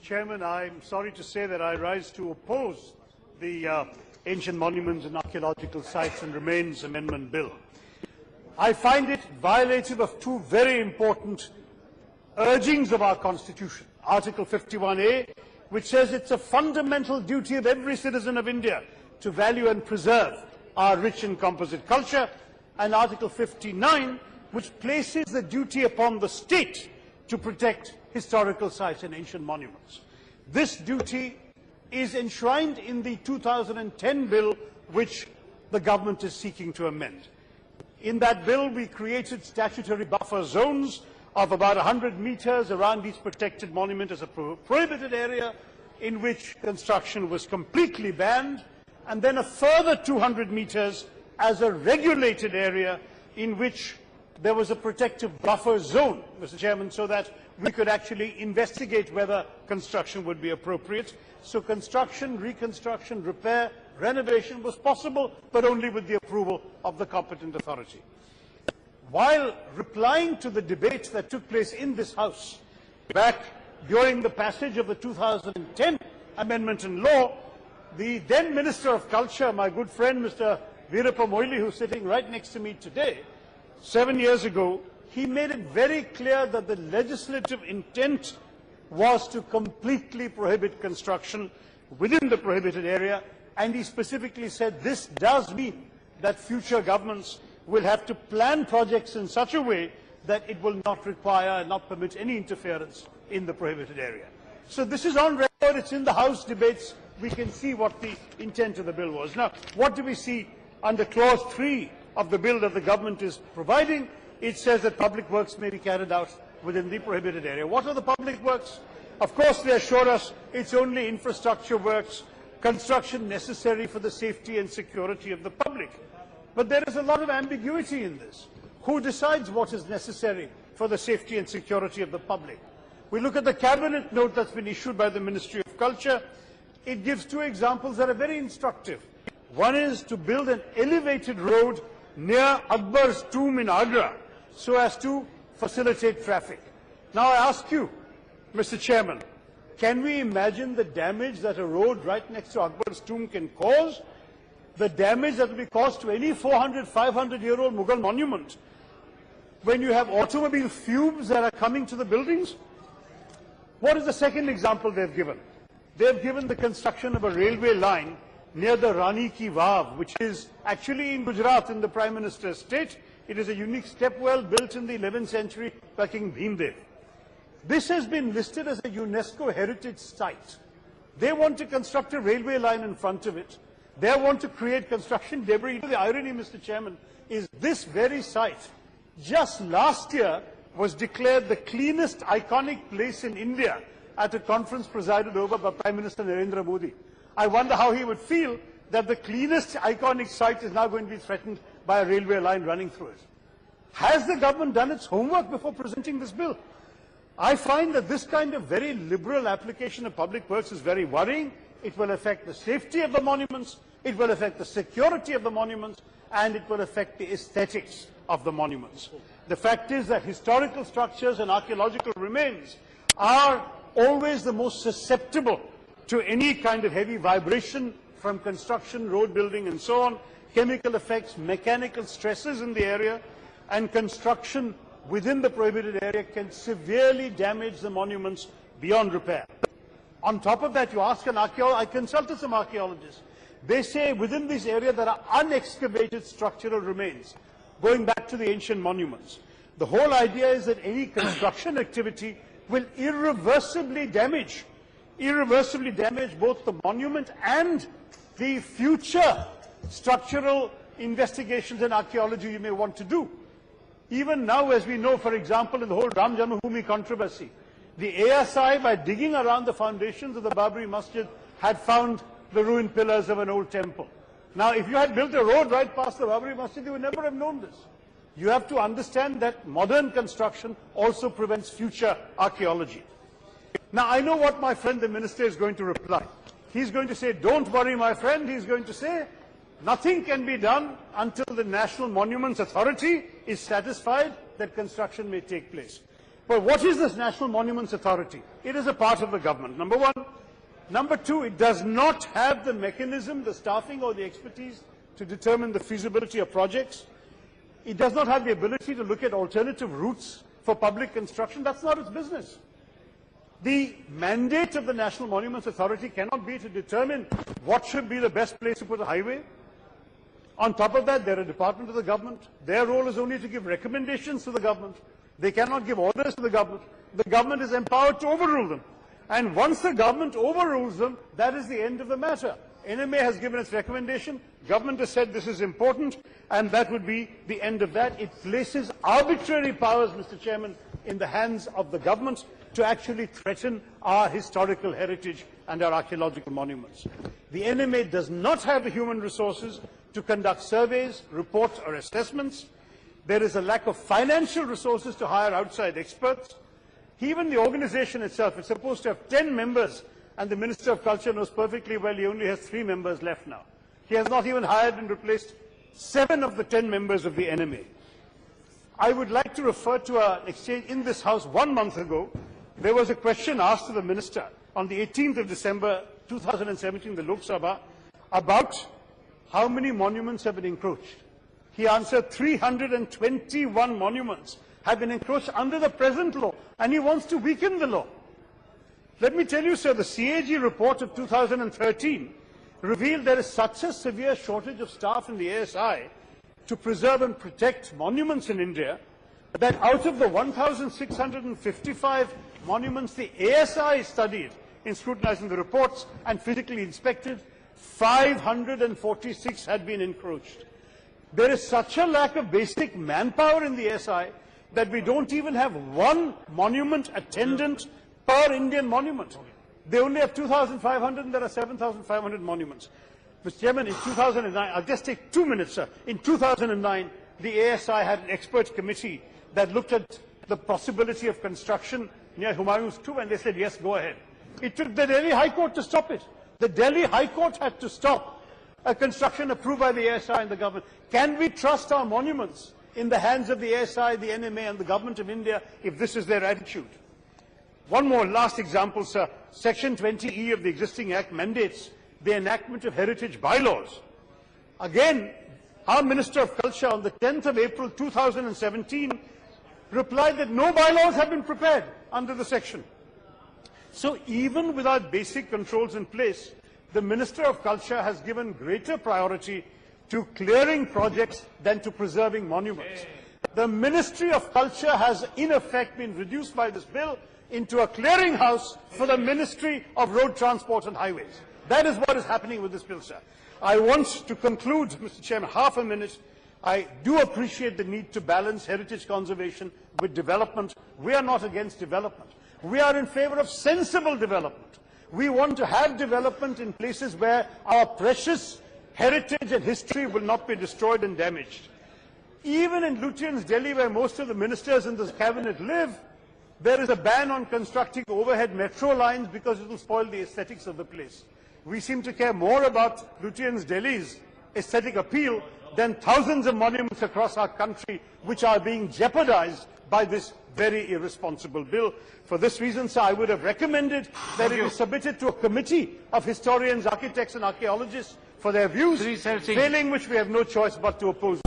Chairman, I'm sorry to say that I rise to oppose the Ancient Monuments and Archaeological Sites and Remains Amendment Bill. I find it violative of two very important urgings of our Constitution. Article 51A, which says it's a fundamental duty of every citizen of India to value and preserve our rich and composite culture, and Article 59, which places the duty upon the state to protect historical sites and ancient monuments. This duty is enshrined in the 2010 bill, which the government is seeking to amend. In that bill, we created statutory buffer zones of about 100 meters around each protected monument as a prohibited area in which construction was completely banned, and then a further 200 meters as a regulated area in which there was a protective buffer zone, Mr. Chairman, so that we could actually investigate whether construction would be appropriate. So construction, reconstruction, repair, renovation was possible, but only with the approval of the competent authority. While replying to the debate that took place in this House back during the passage of the 2010 amendment in law, the then Minister of Culture, my good friend Mr. Veerappa Moily, who's sitting right next to me today, 7 years ago, he made it very clear that the legislative intent was to completely prohibit construction within the prohibited area, and he specifically said this does mean that future governments will have to plan projects in such a way that it will not require and not permit any interference in the prohibited area. So this is on record, it's in the House debates, we can see what the intent of the bill was. Now, what do we see under clause 3 of the bill that the government is providing? It says that public works may be carried out within the prohibited area. What are the public works? Of course, they assure us it's only infrastructure works, construction necessary for the safety and security of the public. But there is a lot of ambiguity in this. Who decides what is necessary for the safety and security of the public? We look at the cabinet note that's been issued by the Ministry of Culture. It gives two examples that are very instructive. One is to build an elevated road near Akbar's tomb in Agra so as to facilitate traffic. Now I ask you, Mr. Chairman, can we imagine the damage that a road right next to Akbar's tomb can cause? The damage that will be caused to any 400, 500-year-old Mughal monument when you have automobile fumes that are coming to the buildings? What is the second example they've given? They've given the construction of a railway line near the Rani Ki Vav, which is actually in Gujarat in the Prime Minister's state. It is a unique stepwell built in the 11th century by King Bhimdev. This has been listed as a UNESCO heritage site. They want to construct a railway line in front of it. They want to create construction debris. The irony, Mr. Chairman, is this very site just last year was declared the cleanest iconic place in India at a conference presided over by Prime Minister Narendra Modi. I wonder how he would feel that the cleanest iconic site is now going to be threatened by a railway line running through it. Has the government done its homework before presenting this bill? I find that this kind of very liberal application of public works is very worrying. It will affect the safety of the monuments, it will affect the security of the monuments, and it will affect the aesthetics of the monuments. The fact is that historical structures and archaeological remains are always the most susceptible to any kind of heavy vibration from construction, road building and so on, chemical effects, mechanical stresses in the area, and construction within the prohibited area can severely damage the monuments beyond repair. On top of that, you ask an archaeologist, I consulted some archaeologists, they say within this area there are unexcavated structural remains going back to the ancient monuments. The whole idea is that any construction activity will irreversibly damage both the monument and the future structural investigations and archaeology you may want to do. Even now, as we know, for example, in the whole Ram Janmabhoomi controversy, the ASI, by digging around the foundations of the Babri Masjid, had found the ruined pillars of an old temple. Now, if you had built a road right past the Babri Masjid, you would never have known this. You have to understand that modern construction also prevents future archaeology. Now, I know what my friend the minister is going to reply. He's going to say, don't worry, my friend. He's going to say, nothing can be done until the National Monuments Authority is satisfied that construction may take place. But what is this National Monuments Authority? It is a part of the government, number one. Number two, it does not have the mechanism, the staffing or the expertise to determine the feasibility of projects. It does not have the ability to look at alternative routes for public construction. That's not its business. The mandate of the National Monuments Authority cannot be to determine what should be the best place to put a highway. On top of that, they're a department of the government. Their role is only to give recommendations to the government. They cannot give orders to the government. The government is empowered to overrule them. And once the government overrules them, that is the end of the matter. NMA has given its recommendation, government has said this is important, and that would be the end of that. It places arbitrary powers, Mr. Chairman, in the hands of the government to actually threaten our historical heritage and our archaeological monuments. The NMA does not have the human resources to conduct surveys, reports or assessments. There is a lack of financial resources to hire outside experts. Even the organization itself is supposed to have 10 members, and the Minister of Culture knows perfectly well he only has 3 members left now. He has not even hired and replaced 7 of the 10 members of the NMA. I would like to refer to an exchange in this House 1 month ago. There was a question asked to the Minister on the 18th of December 2017, the Lok Sabha, about how many monuments have been encroached. He answered 321 monuments have been encroached under the present law, and he wants to weaken the law. Let me tell you, sir, the CAG report of 2013 revealed there is such a severe shortage of staff in the ASI to preserve and protect monuments in India that out of the 1,655 monuments the ASI studied in scrutinizing the reports and physically inspected, 546 had been encroached. There is such a lack of basic manpower in the ASI that we don't even have one monument attendant per Indian monument. They only have 2,500 and there are 7,500 monuments. Mr. Chairman, in 2009, I'll just take 2 minutes, sir. In 2009, the ASI had an expert committee that looked at the possibility of construction near Humayun's tomb, and they said, yes, go ahead. It took the Delhi High Court to stop it. The Delhi High Court had to stop a construction approved by the ASI and the government. Can we trust our monuments in the hands of the ASI, the NMA and the government of India if this is their attitude? One more last example, sir. Section 20E of the existing Act mandates the enactment of heritage bylaws. Again, our Minister of Culture on the 10th of April 2017 replied that no bylaws have been prepared under the section. So even without basic controls in place, the Minister of Culture has given greater priority to clearing projects than to preserving monuments. The Ministry of Culture has in effect been reduced by this bill into a clearinghouse for the Ministry of Road Transport and Highways. That is what is happening with this bill, sir. I want to conclude, Mr. Chairman, half a minute. I do appreciate the need to balance heritage conservation with development. We are not against development. We are in favor of sensible development. We want to have development in places where our precious heritage and history will not be destroyed and damaged. Even in Lutyens, Delhi, where most of the ministers in this cabinet live, there is a ban on constructing overhead metro lines because it will spoil the aesthetics of the place. We seem to care more about Lutyens, Delhi's aesthetic appeal than thousands of monuments across our country which are being jeopardized by this very irresponsible bill. For this reason, sir, I would have recommended that it be submitted to a committee of historians, architects and archaeologists for their views, failing which we have no choice but to oppose.